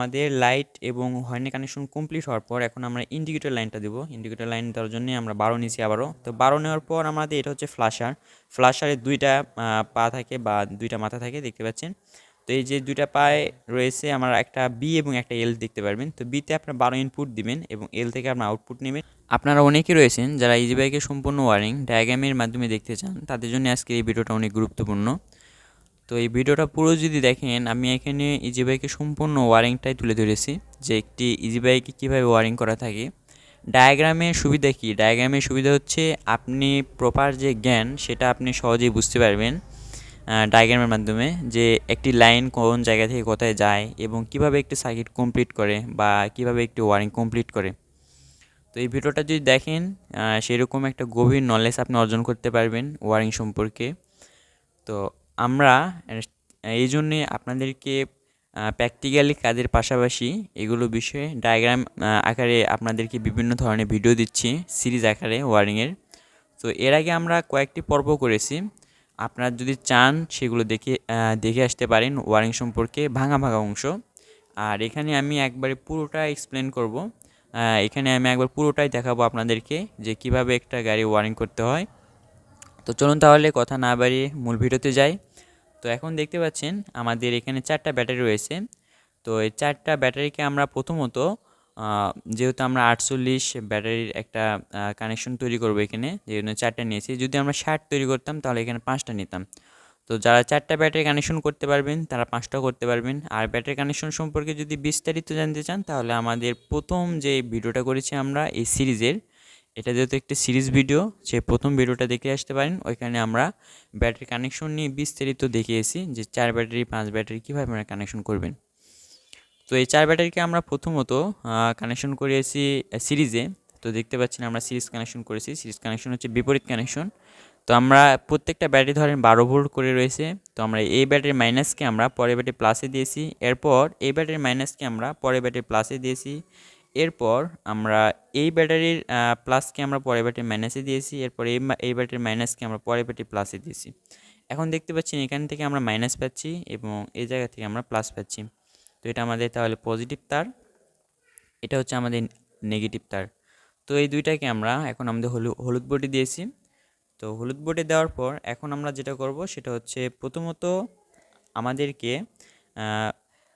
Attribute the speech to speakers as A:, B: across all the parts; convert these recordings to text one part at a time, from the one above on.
A: আমাদের লাইট এবং হর্নের connection complete হওয়ার পর এখন আমরা ইন্ডিকেটর লাইনটা দেব। ইন্ডিকেটর লাইন দেওয়ার জন্য আমরা 12 নিয়েছি আবারও। তো 12 নেওয়ার পর আমাদের এটা হচ্ছে ফ্ল্যাশার। ফ্ল্যাশারের দুইটা পা থাকে বা দুইটা মাথা থাকে দেখতে পাচ্ছেন। তো এই যে দুইটা পায়ে রয়েছে আমার একটা বি এবং একটা এল দেখতে পারবেন। তো বিতে আপনার 12 ইনপুট দিবেন এবং এল থেকে আপনার আউটপুট নেবেন। আপনারা অনেকেই রয়েছেন যারা ইজি বাইকের সম্পূর্ণ ওয়ারিং ডায়াগ্রামের মাধ্যমে দেখতে চান, তাদের জন্য আজকে এই ভিডিওটা অনেক গুরুত্বপূর্ণ। তো এই ভিডিওটা পুরো যদি দেখেন, আমি এখানে ইজি বাইকে সম্পূর্ণ ওয়ারিংটাই তুলে ধরেছি যে একটি ইজি বাইকে কীভাবে ওয়ারিং করা থাকে। ডায়াগ্রামের সুবিধা কী? ডায়াগ্রামের সুবিধা হচ্ছে আপনি প্রপার যে জ্ঞান সেটা আপনি সহজেই বুঝতে পারবেন ডায়াগ্রামের মাধ্যমে, যে একটি লাইন কোন জায়গা থেকে কোথায় যায় এবং কিভাবে একটি সার্কিট কমপ্লিট করে বা কিভাবে একটি ওয়ারিং কমপ্লিট করে। তো এই ভিডিওটা যদি দেখেন সেরকম একটা গভীর নলেজ আপনি অর্জন করতে পারবেন ওয়ারিং সম্পর্কে। তো আমরা এই জন্যে আপনাদেরকে প্র্যাকটিক্যালি কাজের পাশাপাশি এগুলো বিষয়ে ডায়াগ্রাম আকারে আপনাদেরকে বিভিন্ন ধরনের ভিডিও দিচ্ছি সিরিজ আকারে ওয়ারিংয়ের। তো এর আগে আমরা কয়েকটি পর্ব করেছি, আপনারা যদি চান সেগুলো দেখে আসতে পারেন ওয়ারিং সম্পর্কে ভাঙা ভাঙা অংশ। আর এখানে আমি একবারে পুরোটা এক্সপ্লেন করব, এখানে আমি একবার পুরোটাই দেখাবো আপনাদেরকে যে কিভাবে একটা গাড়ি ওয়ারিং করতে হয়। তো চলুন তাহলে কথা না বাড়িয়ে মূল ভিডিওতে যাই। তো এখন দেখতে পাচ্ছেন আমাদের এখানে 4টা ব্যাটারি রয়েছে। তো এই 4টা ব্যাটারিকে আমরা প্রথমত যেহেতু আমরা 48 ব্যাটারির একটা কানেকশন তৈরি করব এখানে, যে জন্য 4টা নিয়েছি। যদি আমরা 60 তৈরি করতাম তাহলে এখানে 5টা নিতাম। তো যারা 4টা ব্যাটারি কানেকশন করতে পারবেন তারা 5টাও করতে পারবেন। আর ব্যাটারি কানেকশন সম্পর্কে যদি বিস্তারিত জানতে চান তাহলে আমাদের প্রথম যে ভিডিওটা করেছি আমরা এই সিরিজের, এটা যেহেতু একটি সিরিজ ভিডিও, সে প্রথম ভিডিওটা দেখে আসতে পারেন। ওইখানে আমরা ব্যাটারি কানেকশন নিয়ে বিস্তারিত দেখিয়েছি যে 4 ব্যাটারি 5 ব্যাটারি কীভাবে আপনারা কানেকশন করবেন। তো এই 4 ব্যাটারিকে আমরা প্রথমত কানেকশন করিয়েছি সিরিজে। তো দেখতে পাচ্ছেন আমরা সিরিজ কানেকশন করেছি। সিরিজ কানেকশন হচ্ছে বিপরীত কানেকশন। তো আমরা প্রত্যেকটা ব্যাটারি ধরেন 12 ভোল্ট করে রয়েছে। তো আমরা এই ব্যাটারির মাইনাসকে আমরা পরের ব্যাটারি প্লাসে দিয়েছি। এরপর এই ব্যাটারির মাইনাসকে আমরা পরের ব্যাটারি প্লাসে দিয়েছি। এরপর আমরা এই ব্যাটারির প্লাসকে আমরা পরের ব্যাটারি মাইনাসে দিয়েছি। এরপর এই ব্যাটারির মাইনাসকে আমরা পরের ব্যাটারি প্লাসে দিয়েছি। এখন দেখতে পাচ্ছেন এখান থেকে আমরা মাইনাস পাচ্ছি এবং এই জায়গা থেকে আমরা প্লাস পাচ্ছি। তো এটা আমাদের তাহলে পজিটিভ তার, এটা হচ্ছে আমাদের নেগেটিভ তার। তো এই দুইটাকে আমরা এখন আমাদের হলুদ বোর্ডে দিয়েছি। তো হলুদ বোর্ডে দেওয়ার পর এখন আমরা যেটা করব সেটা হচ্ছে প্রথমত আমাদেরকে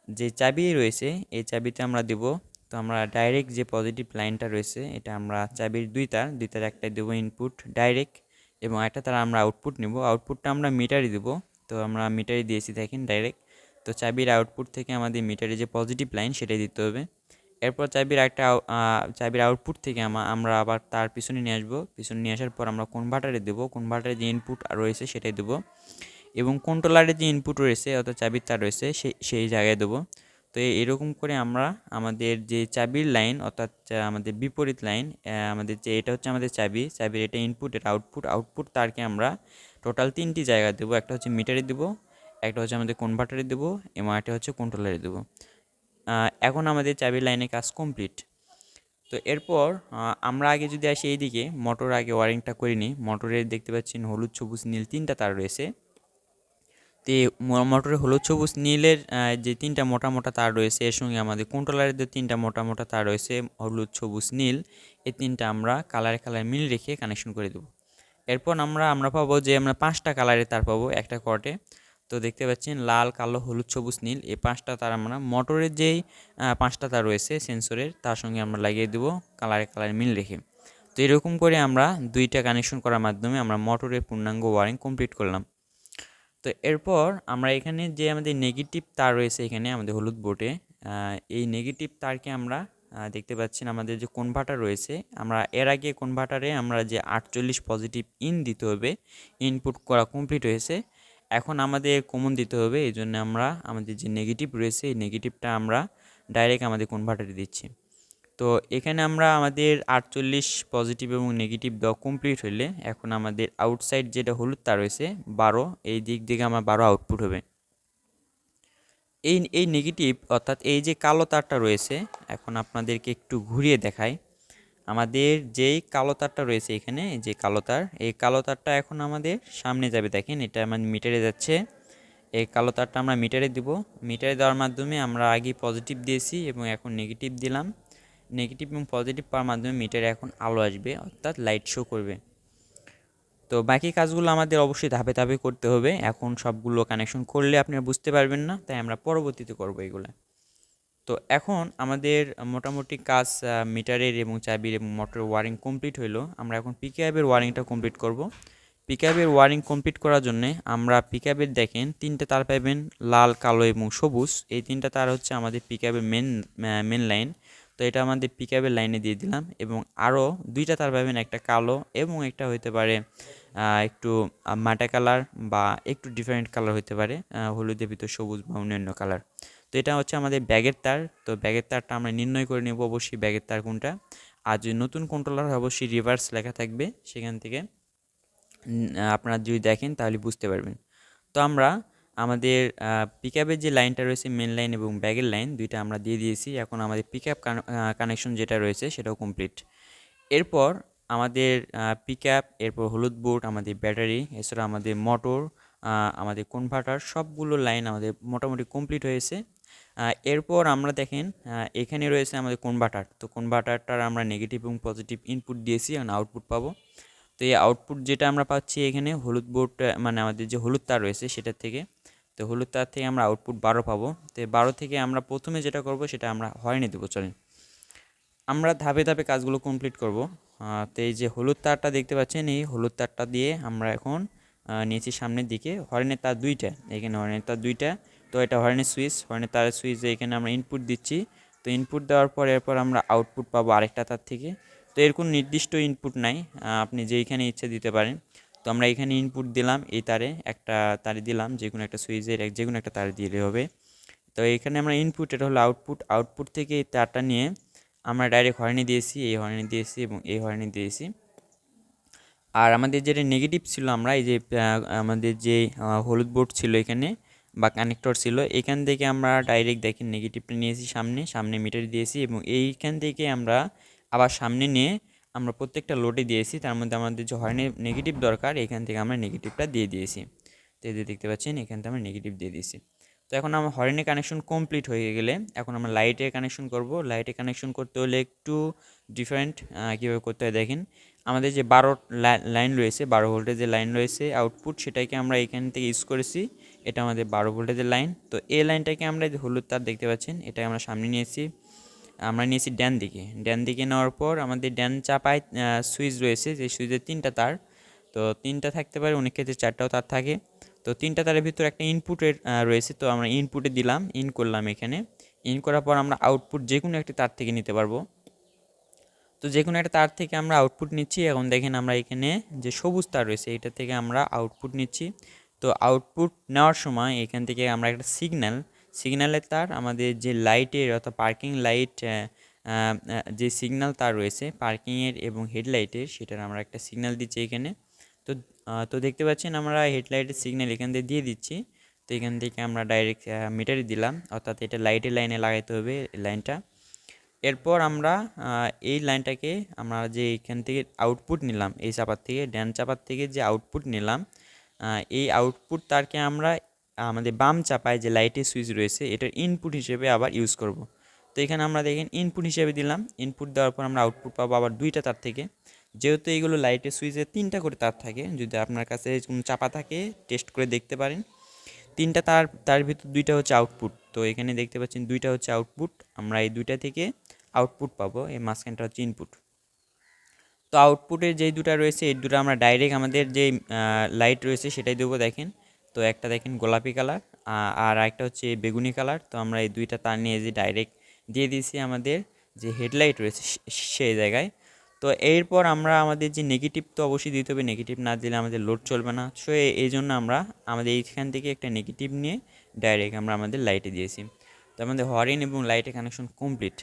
A: যে চাবি রয়েছে এই চাবিতে আমরা দেব। তো আমরা ডাইরেক্ট যে পজিটিভ লাইনটা রয়েছে এটা আমরা চাবির দুই তার একটাই দেবো ইনপুট ডাইরেক্ট এবং একটা তার আমরা আউটপুট নেব। আউটপুটটা আমরা মিটারে দেবো। তো আমরা মিটারে দিয়েছি দেখেন ডাইরেক্ট। তো চাবির আউটপুট থেকে আমাদের মিটারে যে পজিটিভ লাইন সেটাই দিতে হবে। এরপর চাবির আউটপুট থেকে আমরা আবার তার পিছনে নিয়ে আসবো। পিছনে নিয়ে আসার পর আমরা কনভার্টারে দেবো। কনভার্টারে যে ইনপুট রয়েছে সেটাই দেবো এবং কন্ট্রোলারের যে ইনপুট রয়েছে অর্থাৎ চাবির তার রয়েছে সেই জায়গায় দেবো। তো এরকম করে আমরা আমাদের যে চাবির লাইন অর্থাৎ আমাদের বিপরীত লাইন, আমাদের যে এটা হচ্ছে আমাদের চাবির এটা ইনপুট, এটা আউটপুট তারকে আমরা টোটাল 3টি জায়গা দেবো। একটা হচ্ছে মিটারে দেবো, একটা হচ্ছে আমাদের কনভার্টারে দেবো এবং একটা হচ্ছে কন্ট্রোলারে দেবো। এখন আমাদের চাবির লাইনে কাজ কমপ্লিট। তো এরপর আমরা আগে যদি আসি এইদিকে মোটর আগে ওয়ারিংটা করে নিই। মোটরের দেখতে পাচ্ছেন হলুদ সবুজ নীল 3টা তার রয়েছে। তো মোটরের হলুদ সবুজ নীলের যে 3টা মোটা মোটা তার রয়েছে এর সঙ্গে আমাদের কন্ট্রোলারের যে 3টা মোটা মোটা তার রয়েছে হলুদ সবুজ নীল, এই 3টা আমরা কালার মিল রেখে কানেকশন করে দেবো। এরপর আমরা পাবো যে আমরা 5টা কালারের তার পাবো একটা কর্ডে। তো দেখতে পাচ্ছেন লাল কালো হলুদ সবুজ নীল এই 5টা তার আমরা মোটরের যেই 5টা তার রয়েছে সেন্সরের তার সঙ্গে আমরা লাগিয়ে দেবো কালার মিল রেখে। তো এরকম করে আমরা 2টা কানেকশন করার মাধ্যমে আমরা মোটরের পূর্ণাঙ্গ ওয়ারিং কমপ্লিট করলাম। তো এরপর আমরা এখানে যে আমাদের নেগেটিভ তার রয়েছে এখানে আমাদের হলুদ বোর্ডে, এই নেগেটিভ তারকে আমরা দেখতে পাচ্ছেন আমাদের যে কনভার্টার রয়েছে, আমরা এর আগে কনভার্টারে আমরা যে 48 পজিটিভ ইন দিতে হবে, ইনপুট করা কমপ্লিট হয়েছে। এখন আমাদের কমন দিতে হবে, এই জন্য আমরা আমাদের যে নেগেটিভ রয়েছে এই নেগেটিভটা আমরা ডাইরেক্ট আমাদের কনভার্টারে দিচ্ছি। তো এখানে আমরা আমাদের 48 পজিটিভ এবং নেগেটিভ দেওয়া কমপ্লিট হলে এখন আমাদের আউটসাইড যেটা হলুদ তার রয়েছে 12, এই দিক থেকে আমার 12 আউটপুট হবে। এই নেগেটিভ অর্থাৎ এই যে কালো তারটা রয়েছে, এখন আপনাদেরকে একটু ঘুরিয়ে দেখাই। আমাদের যেই কালো তারটা রয়েছে এখানে, যে কালো তার, এই কালো তারটা এখন আমাদের সামনে যাবে। দেখেন এটা আমাদের মিটারে যাচ্ছে এই কালো তারটা আমরা মিটারে দিব। মিটারে দেওয়ার মাধ্যমে আমরা আগে পজিটিভ দিয়েছি এবং এখন নেগেটিভ দিলাম। নেগেটিভ এবং পজিটিভ পাওয়ার মাধ্যমে মিটারে এখন আলো আসবে, অর্থাৎ লাইট শো করবে। তো বাকি কাজগুলো আমাদের অবশ্যই ধাপে ধাপে করতে হবে। এখন সবগুলো কানেকশন করলে আপনারা বুঝতে পারবেন না, তাই আমরা পরবর্তীতে করবো এগুলো। তো এখন আমাদের মোটামুটি কাজ মিটারের এবং চাবির এবং মোটরের ওয়ারিং কমপ্লিট হইলো। আমরা এখন পিকআপের ওয়ারিংটা কমপ্লিট করব। পিকআপের ওয়ারিং কমপ্লিট করার জন্যে আমরা পিকআপের দেখেন 3টে তার পাবেন, লাল, কালো এবং সবুজ। এই 3টা তার হচ্ছে আমাদের পিকআপের মেন লাইন। তো এটা আমাদের পিকআপের লাইনে দিয়ে দিলাম এবং আরও 2টা তার পাবেন, একটা কালো এবং একটা হইতে পারে একটু মাটা কালার বা একটু ডিফারেন্ট কালার হইতে পারে, হলুদের ভিতর সবুজ বা অন্যান্য কালার। তো এটা হচ্ছে আমাদের ব্যাগের তার। তো ব্যাগের তারটা আমরা নির্ণয় করে নেব অবশ্যই ব্যাগের তার কোনটা। আর যদি নতুন কন্ট্রোলার হয় অবশ্যই রিভার্স লেখা থাকবে, সেখান থেকে আপনারা যদি দেখেন তাহলে বুঝতে পারবেন। তো আমরা আমাদের পিকআপের যে লাইনটা রয়েছে মেন লাইন এবং ব্যাগের লাইন দুইটা আমরা দিয়ে দিয়েছি। এখন আমাদের পিকআপ কানেকশন যেটা রয়েছে সেটাও কমপ্লিট। এরপর আমাদের পিকআপ, এরপর হলুদ বোর্ড, আমাদের ব্যাটারি, এছাড়া আমাদের মোটর, আমাদের কনভার্টার, সবগুলো লাইন আমাদের মোটামুটি কমপ্লিট হয়েছে। এরপর আমরা দেখেন এখানে রয়েছে আমাদের কনভার্টার। তো কনভার্টারটার আমরা নেগেটিভ এবং পজিটিভ ইনপুট দিয়েছি, এখন আউটপুট পাবো। তো এই আউটপুট যেটা আমরা পাচ্ছি এখানে হলুদ বোর্ড, মানে আমাদের যে হলুদ তার রয়েছে সেটার থেকে। তো হলুদ তার থেকে আমরা আউটপুট 12 পাবো। তো 12 থেকে আমরা প্রথমে যেটা করব সেটা আমরা হর্নে দেবো। চলেন আমরা ধাপে ধাপে কাজগুলো কমপ্লিট করব। তো এই যে হলুদ তারটা দেখতে পাচ্ছেন, এই হলুদ তারটা দিয়ে আমরা এখন নিয়েছি সামনের দিকে। হর্নের তার 2টা, এখানে হর্নের তার 2টা। তো এটা হর্নের সুইচ, হর্নের তারের সুইচ, এখানে আমরা ইনপুট দিচ্ছি। তো ইনপুট দেওয়ার পর এরপর আমরা আউটপুট পাবো আরেকটা তার থেকে। তো এর কোনো নির্দিষ্ট ইনপুট নাই, আপনি যেইখানে ইচ্ছে দিতে পারেন। তো আমরা এখানে ইনপুট দিলাম, এই তারে একটা তারে দিলাম, যে কোনো একটা সুইচের যে কোনো একটা তারে দিলে হবে। তো এখানে আমরা ইনপুট, এটা হলো আউটপুট। আউটপুট থেকে এই তারটা নিয়ে আমরা ডাইরেক্ট হর্নে দিয়েছি, এই হর্নে দিয়েছি এবং এই হর্নে দিয়েছি। আর আমাদের যেটা নেগেটিভ ছিল, আমরা এই যে আমাদের যে হলুদ বোর্ড ছিল এখানে বা কানেক্টর ছিল, এখান থেকে আমরা ডাইরেক্ট দেখেন নেগেটিভটা নিয়েছি সামনে, সামনে মিটার দিয়েছি এবং এইখান থেকে আমরা আবার সামনে নিয়ে আমরা প্রত্যেকটা লোডে দিয়েছি। তার মধ্যে আমাদের যে হর্নে নেগেটিভ দরকার, এখান থেকে আমরা নেগেটিভটা দিয়ে দিয়েছি। তো এই যে দেখতে পাচ্ছেন এখান থেকে আমরা নেগেটিভ দিয়ে দিয়েছি। তো এখন আমার হর্নের কানেকশন কমপ্লিট হয়ে গেলে এখন আমরা লাইটের কানেকশন করব। লাইটের কানেকশন করতে হলে একটু ডিফারেন্ট, কীভাবে করতে হয় দেখেন। আমাদের যে 12 লাইন রয়েছে, 12 ভোল্টেজের লাইন রয়েছে আউটপুট, সেটাকে আমরা এখান থেকে ইউজ করেছি। এটা আমাদের 12 ভোল্টেজের লাইন। তো এই লাইনটাকে আমরা যে হলুদ তার দেখতে পাচ্ছেন, এটাকে আমরা সামনে নিয়েছি। আমরা নিয়েছি ডান দিকে। ডান দিকে নেওয়ার পর আমাদের ডান চাপায় সুইচ রয়েছে, যে সুইচের 3টা তার। তো 3টা থাকতে পারে, অনেক ক্ষেত্রে 4টাও তার থাকে। তো 3টা তারের ভিতরে একটা ইনপুটের রয়েছে। তো আমরা ইনপুটে দিলাম, ইন করলাম এখানে। ইন করার পর আমরা আউটপুট যে কোনো একটি তার থেকে নিতে পারবো। তো যে কোনো একটা তার থেকে আমরা আউটপুট নিচ্ছি। এখন দেখেন আমরা এখানে যে সবুজ তার রয়েছে, এটা থেকে আমরা আউটপুট নিচ্ছি। তো আউটপুট নেওয়ার সময় এখান থেকে আমরা একটা সিগন্যালের তার, আমাদের যে লাইটের অর্থাৎ পার্কিং লাইট, যে সিগন্যাল তার রয়েছে পার্কিংয়ের এবং হেডলাইটের, সেটার আমরা একটা সিগন্যাল দিচ্ছি এখানে। তো তো দেখতে পাচ্ছেন আমরা হেডলাইটের সিগন্যাল এখান থেকে দিয়ে দিচ্ছি। তো এখান থেকে আমরা ডাইরেক্ট মিটারে দিলাম, অর্থাৎ এটা লাইটের লাইনে লাগাইতে হবে এই লাইনটা। এরপর আমরা এই লাইনটাকে আমরা যে এখান থেকে আউটপুট নিলাম, এই চাপার থেকে ডান চাপার থেকে যে আউটপুট নিলাম, এই আউটপুট তারকে আমরা আমাদের বাম চাপায় যে লাইটের সুইচ রয়েছে এটার ইনপুট হিসেবে আবার ইউজ করব। তো এখানে আমরা দেখেন ইনপুট হিসেবে দিলাম। ইনপুট দেওয়ার পর আমরা আউটপুট পাবো আবার 2টা তার থেকে। যেহেতু এইগুলো লাইটের সুইচে 3টা করে তার থাকে, যদি আপনার কাছে কোনো চাপা থাকে টেস্ট করে দেখতে পারেন। 3টা তার ভিতর 2টা হচ্ছে আউটপুট। তো এখানে দেখতে পাচ্ছেন 2টা হচ্ছে আউটপুট। আমরা এই 2টা থেকে আউটপুট পাবো, এই মাঝখানটা হচ্ছে ইনপুট। তো আউটপুটের যেই 2টা রয়েছে এই 2টা আমরা ডাইরেক্ট আমাদের যে লাইট রয়েছে সেটাই দেবো। দেখেন, তো একটা দেখেন গোলাপি কালার আর একটা হচ্ছে বেগুনি কালার। তো আমরা এই 2টা তার নিয়ে যে ডাইরেক্ট দিয়ে দিয়েছি আমাদের যে হেডলাইট রয়েছে সেই জায়গায়। তো এরপর আমরা আমাদের যে নেগেটিভ তো অবশ্যই দিতে হবে, নেগেটিভ না দিলে আমাদের লোড চলবে না। সো এই জন্য আমরা আমাদের এইখান থেকে একটা নেগেটিভ নিয়ে ডাইরেক্ট আমরা আমাদের লাইটে দিয়েছি। তো আমাদের হর্ন এবং লাইটের কানেকশন কমপ্লিট।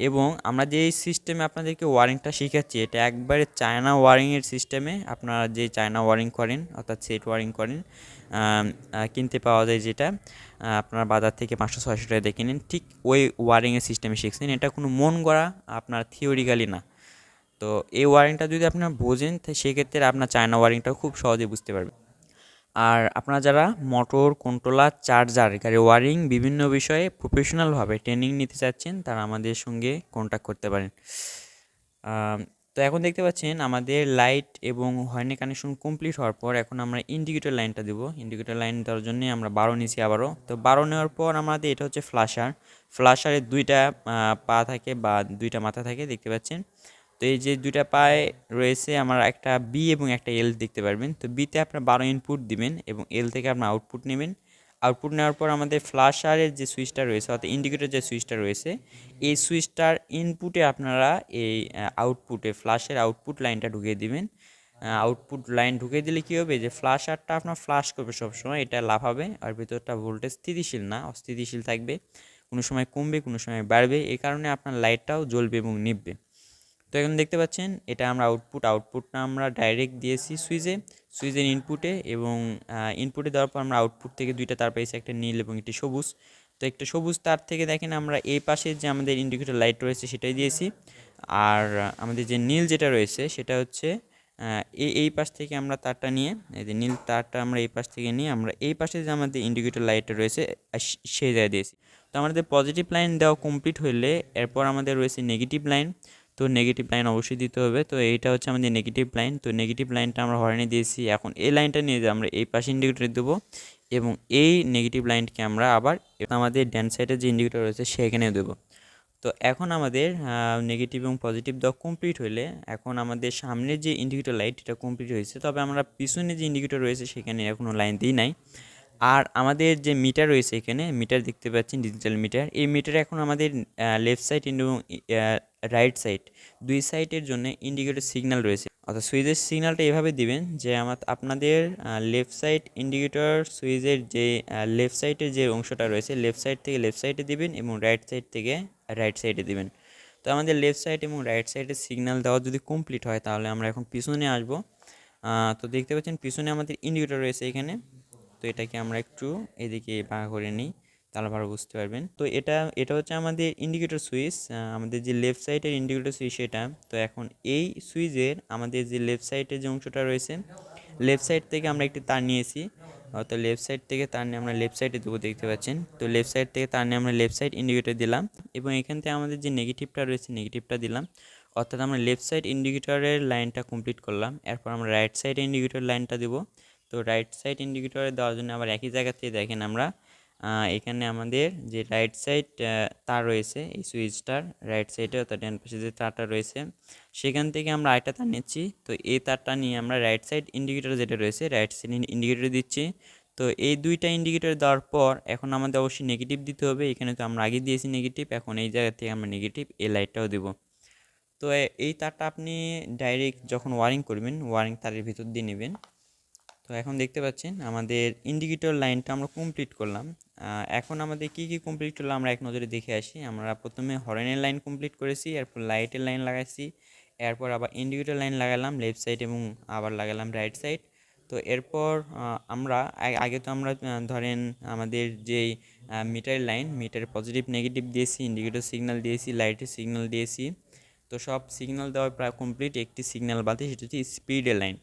A: এবং আমরা যে সিস্টেমে আপনাদেরকে ওয়ারিংটা শেখাচ্ছি এটা একবারে চায়না ওয়ারিংয়ের সিস্টেমে। আপনারা যে চায়না ওয়ারিং করেন অর্থাৎ সেট ওয়ারিং করেন, কিনতে পাওয়া যায় যেটা আপনার বাজার থেকে 500-600 টাকা দিয়ে কিনেন, ঠিক ওই ওয়ারিংয়ের সিস্টেমে শিখছেন। এটা কোনো মন গড়া আপনার থিওরিক্যালি না। তো এই ওয়ারিংটা যদি আপনারা বোঝেন সেক্ষেত্রে আপনার চায়না ওয়ারিংটাও খুব সহজে বুঝতে পারবেন। আর আপনারা যারা মোটর কন্ট্রোলার চার্জার গাড়ির ওয়ারিং বিভিন্ন বিষয়ে প্রফেশনালভাবে ট্রেনিং নিতে চাচ্ছেন তারা আমাদের সঙ্গে কন্ট্যাক্ট করতে পারেন। আম, তো এখন দেখতে পাচ্ছেন আমাদের লাইট এবং হর্নের কানেকশন কমপ্লিট হওয়ার পর এখন আমরা ইন্ডিকেটর লাইনটা দেবো। ইন্ডিকেটর লাইন দেওয়ার জন্য আমরা 12 নিয়েছি আবারও। তো 12 নেওয়ার পর আমাদের এটা হচ্ছে ফ্ল্যাশার। ফ্ল্যাশারের দুইটা পা থাকে বা দুইটা মাথা থাকে দেখতে পাচ্ছেন। তো এই যে দুইটা পায়ে রয়েছে আমার একটা বি এবং একটা এল দেখতে পারবেন। তো বিতে আপনার 12 ইনপুট দিবেন এবং এল থেকে আপনার আউটপুট নেবেন। আউটপুট নেওয়ার পর আমাদের ফ্ল্যাশারের যে সুইচটা রয়েছে অর্থাৎ ইন্ডিকেটর যে সুইচটা রয়েছে এই সুইচটার ইনপুটে আপনারা এই আউটপুটে ফ্ল্যাশের আউটপুট লাইনটা ঢুকিয়ে দিবেন। আউটপুট লাইন ঢুকিয়ে দিলে কী হবে যে ফ্ল্যাশারটা আপনার ফ্ল্যাশ করবে সবসময়, এটা লাফাবে আর ভিতরটা ভোল্টেজ স্থিতিশীল না, অস্থিতিশীল থাকবে, কোনো সময় কমবে কোনো সময় বাড়বে, এই কারণে আপনার লাইটটাও জ্বলবে এবং নিভবে। তো এখন দেখতে পাচ্ছেন এটা আমরা আউটপুটটা আমরা ডাইরেক্ট দিয়েছি সুইচের ইনপুটে এবং ইনপুটে দেওয়ার পর আমরা আউটপুট থেকে দুইটা তার পেয়েছি, একটা নীল এবং একটি সবুজ। তো একটা সবুজ তার থেকে দেখেন আমরা এই পাশে যে আমাদের ইন্ডিকেটর লাইট রয়েছে সেটাই দিয়েছি। আর আমাদের যে নীল যেটা রয়েছে সেটা হচ্ছে এই পাশ থেকে আমরা তারটা নিয়ে এই যে নীল তারটা আমরা এই পাশ থেকে নিয়ে আমরা এই পাশে যে আমাদের ইন্ডিকেটর লাইটটা রয়েছে সেই জায়গায় দিয়েছি। তো আমাদের পজিটিভ লাইন দেওয়া কমপ্লিট হলে এরপর আমাদের রয়েছে নেগেটিভ লাইন। তো নেগেটিভ লাইন অবশ্যই দিতে হবে। তো এইটা হচ্ছে আমাদের নেগেটিভ লাইন। তো নেগেটিভ লাইনটা আমরা হর্নে দিয়েছি, এখন এই লাইনটা নিয়ে আমরা এই পাশে ইন্ডিকেটর দেবো এবং এই নেগেটিভ লাইনকে আমরা আবার আমাদের ডান সাইডে যে ইন্ডিকেটর রয়েছে সেখানে দেবো। তো এখন আমাদের নেগেটিভ এবং পজিটিভ দেওয়া কমপ্লিট হলে এখন আমাদের সামনের যে ইন্ডিকেটর লাইট এটা কমপ্লিট হয়েছে, তবে আমরা পিছনে যে ইন্ডিকেটর রয়েছে সেখানে এখনও লাইন দিই নাই। আর আমাদের যে মিটার রয়েছে এখানে মিটার দেখতে পাচ্ছেন ডিজিটাল মিটার, এই মিটারে এখন আমাদের লেফট সাইড এবং রাইট সাইড দুই সাইডের জন্য ইন্ডিকেটর সিগন্যাল রয়েছে। অর্থাৎ সুইচের সিগন্যালটা এভাবে দিবেন যে আপনাদের লেফট সাইড ইন্ডিকেটর সুইচের যে লেফট সাইডের যে অংশটা রয়েছে লেফট সাইড থেকে লেফট সাইডে দিবেন এবং রাইট সাইড থেকে রাইট সাইডে দিবেন। তো আমাদের লেফট সাইড এবং রাইট সাইডের সিগন্যাল দেওয়া যদি কমপ্লিট হয় তাহলে আমরা এখন পিছনে আসবো। তো দেখতে পাচ্ছেন পিছনে আমাদের ইন্ডিকেটর রয়েছে এখানে। তো এটাকে আমরা একটু এদিকে বাঁকা করে নিই তাহলে ভালো বুঝতে পারবেন। তো এটা হচ্ছে আমাদের ইন্ডিকেটর সুইচ, আমাদের যে লেফট সাইডের ইন্ডিকেটর সুইচ সেটা। তো এখন এই সুইচের আমাদের যে লেফট সাইডের যে অংশটা রয়েছে লেফট সাইড থেকে আমরা একটি তার নিয়েছি, অর্থাৎ লেফট সাইড থেকে তার নিয়ে আমরা লেফট সাইডে দেবো দেখতে পাচ্ছেন। তো লেফট সাইড থেকে তার নিয়ে আমরা লেফট সাইড ইন্ডিকেটর দিলাম এবং এখান থেকে আমাদের যে নেগেটিভটা রয়েছে নেগেটিভটা দিলাম। অর্থাৎ আমরা লেফট সাইড ইন্ডিকেটরের লাইনটা কমপ্লিট করলাম, এরপর আমরা রাইট সাইড ইন্ডিকেটর লাইনটা দেবো। তো রাইট সাইড ইন্ডিকেটরে দেওয়ার জন্য আবার একই জায়গা থেকে দেখেন আমরা এখানে আমাদের যে রাইট সাইড তার রয়েছে এই সুইচটার রাইট সাইডে অর্থাৎ ডান পাশে যে তারটা রয়েছে সেখান থেকে আমরা আরেকটা তার নিচ্ছি। তো এই তারটা নিয়ে আমরা রাইট সাইড ইন্ডিকেটর যেটা রয়েছে রাইট সাইড ইন্ডিকেটর দিচ্ছি। তো এই দুইটা ইন্ডিকেটর দেওয়ার পর এখন আমাদের অবশ্যই নেগেটিভ দিতে হবে, এখানে তো আমরা আগে দিয়েছি নেগেটিভ, এখন এই জায়গা থেকে আমরা নেগেটিভ এই লাইটটাও দেবো। তো এই তারটা আপনি ডাইরেক্ট যখন ওয়ারিং করবেন ওয়ারিং তারের ভিতর দিয়ে নেবেন। তো এখন দেখতে পাচ্ছেন আমাদের ইন্ডিকেটর লাইনটা আমরা কমপ্লিট করলাম। এখন আমাদের কি কি কমপ্লিট করলাম আমরা এক নজরে দেখে আসি। আমরা প্রথমে হর্নের লাইন কমপ্লিট করেছি, এরপর লাইটের লাইন লাগাইছি, এরপর আবার ইন্ডিকেটর লাইন লাগালাম লেফট সাইড এবং আবার লাগালাম রাইট সাইড। তো এরপর আমরা আগে তো আমরা ধরেন আমাদের যেই মিটারের লাইন মিটারের পজিটিভ নেগেটিভ দিয়েছি, ইন্ডিকেটর সিগন্যাল দিয়েছি, লাইটের সিগন্যাল দিয়েছি। তো সব সিগন্যাল দেওয়া প্রায় কমপ্লিট, একটি সিগন্যাল বাদে সেটা হচ্ছে স্পিডের লাইন।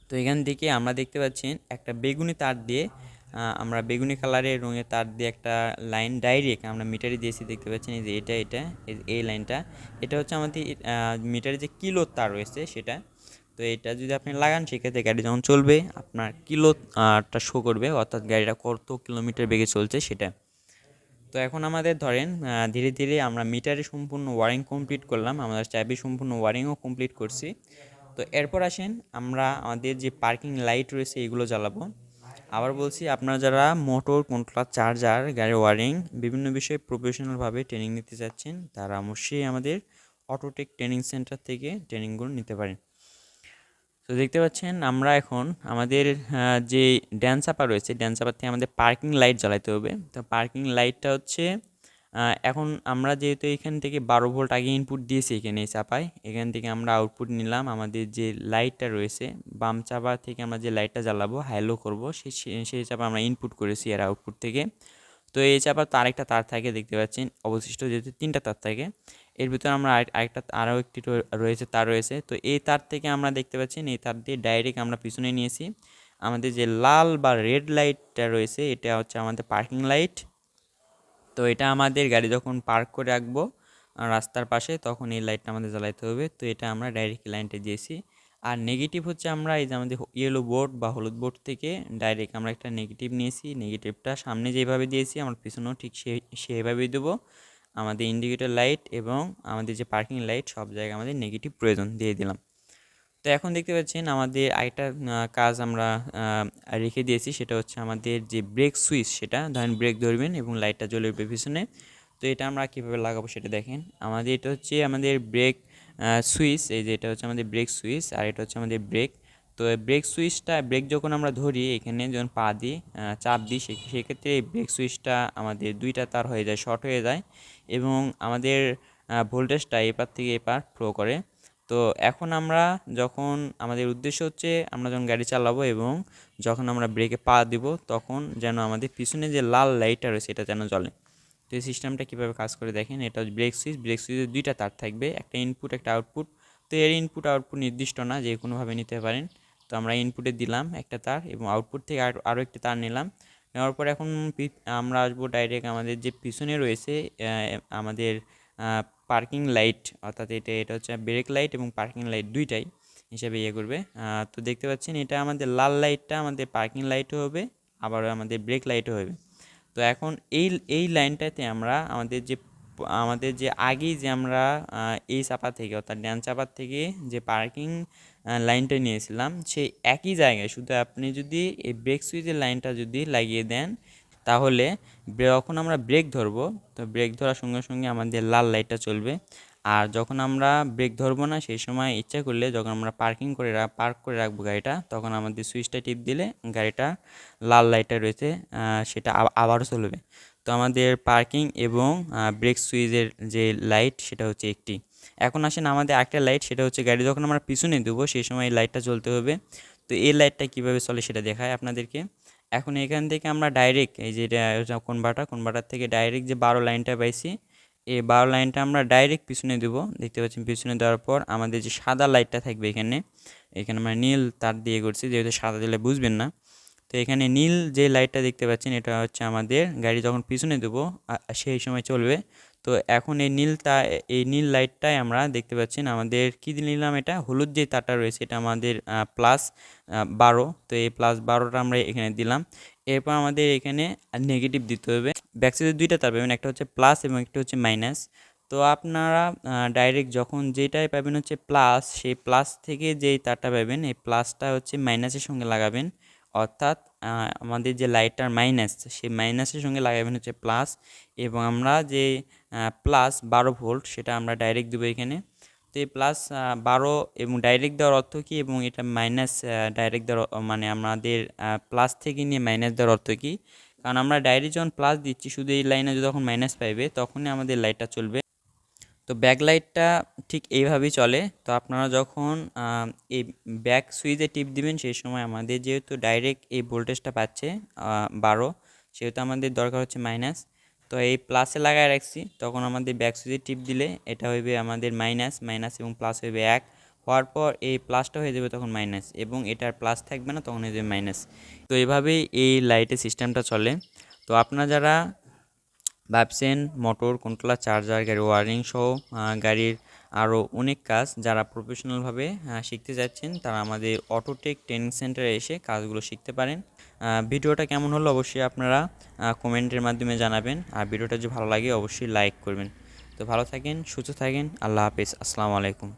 A: তো এখান থেকে আমরা দেখতে পাচ্ছেন একটা বেগুনি তার দিয়ে আমরা বেগুনি কালারের রঙের তার দিয়ে একটা লাইন ডাইরেক্ট আমরা মিটারে দিয়েছি দেখতে পাচ্ছেন এই যে এটা এই লাইনটা এটা হচ্ছে আমাদের মিটারে যে কিলো তার রয়েছে সেটা। তো এটা যদি আপনি লাগান সেক্ষেত্রে গাড়ি যখন চলবে আপনার কিলোটা শো করবে, অর্থাৎ গাড়িটা কত কিলোমিটার বেগে চলছে সেটা। তো এখন আমাদের ধরেন ধীরে ধীরে আমরা মিটারে সম্পূর্ণ ওয়ারিং কমপ্লিট করলাম, আমরা চাবি সম্পূর্ণ ওয়ারিংও কমপ্লিট করছি। তো এরপর আসেন আমরা আমাদের যে পার্কিং লাইট রয়েছে এগুলো জ্বালাবো। আবার বলছি আপনারা যারা মোটর কন্ট্রোলার চার্জার গাড়ির ওয়ারিং বিভিন্ন বিষয়ে প্রফেশনালভাবে ট্রেনিং নিতে চাচ্ছেন তারা অবশ্যই আমাদের অটোটেক ট্রেনিং সেন্টার থেকে ট্রেনিংগুলো নিতে পারেন। তো দেখতে পাচ্ছেন আমরা এখন আমাদের যে ড্যান্স চাপা রয়েছে ড্যান্স চাপার থেকে আমাদের পার্কিং লাইট জ্বালাতে হবে। তো পার্কিং লাইটটা হচ্ছে এখন আমরা যেহেতু এখান থেকে 12 ভোল্ট আগে ইনপুট দিয়েছি এখানে এই চাপায়, এখান থেকে আমরা আউটপুট নিলাম, আমাদের যে লাইটটা রয়েছে বাম চাপা থেকে আমরা যে লাইটটা জ্বালাবো হাইলো করবো সেই চাপা আমরা ইনপুট করেছি আর আউটপুট থেকে। তো এই চাপার তো আরেকটা তার থাকে দেখতে পাচ্ছেন, অবশিষ্ট যেহেতু 3টা তার থাকে এর ভিতরে আমরা আরেকটা আরও একটি রয়েছে তার রয়েছে। তো এই তার থেকে আমরা দেখতে পাচ্ছেন এই তার দিয়ে ডাইরেক্ট আমরা পিছনে নিয়েছি, আমাদের যে লাল বা রেড লাইটটা রয়েছে এটা হচ্ছে আমাদের পার্কিং লাইট। তো এটা আমাদের গাড়ি যখন পার্ক করে রাখবো রাস্তার পাশে, তখন এই লাইটটা আমাদের জ্বালাইতে হবে। তো এটা আমরা ডাইরেক্ট লাইনটা দিয়েছি। আর নেগেটিভ হচ্ছে আমরা এই যে আমাদের ইয়েলো বোর্ড বা হলুদ বোর্ড থেকে ডাইরেক্ট আমরা একটা নেগেটিভ নিয়েছি। নেগেটিভটা সামনে যেভাবে দিয়েছি আমরা পিছনেও ঠিক সেভাবেই দেবো। আমাদের ইন্ডিকেটর লাইট এবং আমাদের যে পার্কিং লাইট সব জায়গায় আমাদের নেগেটিভ প্রয়োজন দিয়ে দিলাম। তো এখন দেখতে পাচ্ছেন আমাদের আরেকটা কাজ আমরা রেখে দিয়েছি, সেটা হচ্ছে আমাদের যে ব্রেক সুইচ, সেটা ধরেন ব্রেক ধরবেন এবং লাইটটা জ্বলে উঠবে পিছনে। তো এটা আমরা কীভাবে লাগাবো সেটা দেখেন। আমাদের এটা হচ্ছে আমাদের ব্রেক সুইচ, এই যে এটা হচ্ছে আমাদের ব্রেক সুইচ আর এটা হচ্ছে আমাদের ব্রেক। তো ব্রেক সুইচটা, ব্রেক যখন আমরা ধরি এখানে যখন পা দিই চাপ দিই, সেক্ষেত্রে এই ব্রেক সুইচটা আমাদের দুইটা তার হয়ে যায়, শর্ট হয়ে যায় এবং আমাদের ভোল্টেজটা এপার থেকে এপার ফ্লো করে। তো এখন আমরা যখন আমাদের উদ্দেশ্য হচ্ছে আমরা যখন গাড়ি চালাবো এবং যখন আমরা ব্রেকে পা দিব তখন যেন আমাদের পিছনে যে লাল লাইটটা রয়েছে এটা যেন জ্বলে। তো এই সিস্টেমটা কীভাবে কাজ করে দেখেন। এটা হচ্ছে ব্রেক সুইচ, ব্রেক সুইচের দুইটা তার থাকবে, একটা ইনপুট একটা আউটপুট। তো এর ইনপুট আউটপুট নির্দিষ্ট না, যে কোনোভাবে নিতে পারেন। তো আমরা ইনপুটে দিলাম একটা তার এবং আউটপুট থেকে আরও একটি তার নিলাম। নেওয়ার পর এখন আমরা আসবো ডাইরেক্ট আমাদের যে পিছনে রয়েছে আমাদের পার্কিং লাইট, অর্থাৎ এটা হচ্ছে ব্রেক লাইট এবং পার্কিং লাইট দুইটাই হিসাবে ইয়ে করবে। তো দেখতে পাচ্ছেন এটা আমাদের লাল লাইটটা আমাদের পার্কিং লাইটও হবে, আবার আমাদের ব্রেক লাইটও হবে। তো এখন এই লাইনটাতে আমরা আমাদের যে আগেই যে আমরা এই চাপা থেকে অর্থাৎ ডান চাপার থেকে যে পার্কিং লাইনটা নিয়েছিলাম সেই একই জায়গায়, শুধু আপনি যদি এই ব্রেক সুইচের লাইনটা যদি লাগিয়ে দেন তাহলে যখন আমরা ব্রেক ধরবো তো ব্রেক ধরার সঙ্গে সঙ্গে আমাদের লাল লাইটটা চলবে। আর যখন আমরা ব্রেক ধরবো না সেই সময় ইচ্ছা করলে যখন আমরা পার্ক করে রাখবো গাড়িটা, তখন আমাদের সুইচটা টিপ দিলে গাড়িটা লাল লাইটটা রয়েছে সেটা আবারও চলবে। তো আমাদের পার্কিং এবং ব্রেক সুইচের যে লাইট সেটা হচ্ছে একটি। এখন আসেন আমাদের একটা লাইট, সেটা হচ্ছে গাড়ি যখন আমরা পিছনে দেবো সেই সময় এই লাইটটা জ্বলতে হবে। তো এই লাইটটা কীভাবে চলে সেটা দেখায় আপনাদেরকে। এখন এখান থেকে আমরা ডাইরেক্ট এই যে কনভার্টার থেকে ডাইরেক্ট যে 12 লাইনটা পাইছি, এই 12 লাইনটা আমরা ডাইরেক্ট পিছনে দেবো। দেখতে পাচ্ছেন পিছনে দেওয়ার পর আমাদের যে সাদা লাইটটা থাকবে এখানে আমরা নীল তার দিয়ে করছি, যেহেতু সাদা দিলে বুঝবেন না। তো এখানে নীল যে লাইটটা দেখতে পাচ্ছেন এটা হচ্ছে আমাদের গাড়ি যখন পিছনে দেবো সেই সময় চলবে। তো এখন এই নীল লাইটটাই আমরা দেখতে পাচ্ছেন আমাদের কী নিলাম, এটা হলুদ যে তারটা রয়েছে এটা আমাদের +12। তো এই +12টা আমরা এখানে দিলাম। এরপর আমাদের এখানে নেগেটিভ দিতে হবে। ব্যাক সাইডে দুইটা তার পাবেন, একটা হচ্ছে প্লাস এবং একটা হচ্ছে মাইনাস। তো আপনারা ডাইরেক্ট যখন যেটাই পাবেন হচ্ছে প্লাস, সেই প্লাস থেকে যেই তারটা পাবেন এই প্লাসটা হচ্ছে মাইনাসের সঙ্গে লাগাবেন, অর্থাৎ আমাদের যে লাইটটার মাইনাস সেই মাইনাসের সঙ্গে লাগাবেন হচ্ছে প্লাস। এবং আমরা যে +12 ভোল্ট সেটা আমরা ডাইরেক্ট দেবো এখানে। তো এই +12 এবং ডাইরেক্ট দেওয়ার অর্থ কী এবং এটা মাইনাস ডাইরেক্ট দেওয়ার মানে আমাদের প্লাস থেকে নিয়ে মাইনাস দেওয়ার অর্থ কী, কারণ আমরা ডাইরেক্ট যখন প্লাস দিচ্ছি শুধু এই লাইনে যখন মাইনাস পাইবে তখনই আমাদের লাইটটা চলবে। তো ব্যাকলাইটটা ঠিক এইভাবেই চলে। তো আপনারা যখন এই ব্যাক সুইচে টিপ দিবেন সেই সময় আমাদের যেহেতু ডাইরেক্ট এই ভোল্টেজটা পাচ্ছে 12, সেহেতু আমাদের দরকার হচ্ছে মাইনাস। তো এই প্লাসে লাগায় রাখছি, তখন আমাদের ব্যাক সুইচে টিপ দিলে এটা হইবে আমাদের মাইনাস এবং প্লাস হইবে 1 হওয়ার পর এই প্লাসটা হয়ে যাবে তখন মাইনাস এবং এটার প্লাস থাকবে না, তখন হয়ে যাবে মাইনাস। তো এইভাবেই এই লাইটের সিস্টেমটা চলে। তো আপনারা যারা ভাবছেন মোটর কন্ট্রোলার, চার্জার, গাড়ির ওয়ারিং সহ গাড়ির আরও অনেক কাজ যারা প্রফেশনালভাবে শিখতে যাচ্ছেন, তারা আমাদের অটোটেক ট্রেনিং সেন্টারে এসে কাজগুলো শিখতে পারেন। ভিডিওটা কেমন হলো অবশ্যই আপনারা কমেন্টের মাধ্যমে জানাবেন। আর ভিডিওটা যদি ভালো লাগে অবশ্যই লাইক করবেন। তো ভালো থাকেন, সুস্থ থাকেন, আল্লাহ হাফেজ, আসসালামু আলাইকুম।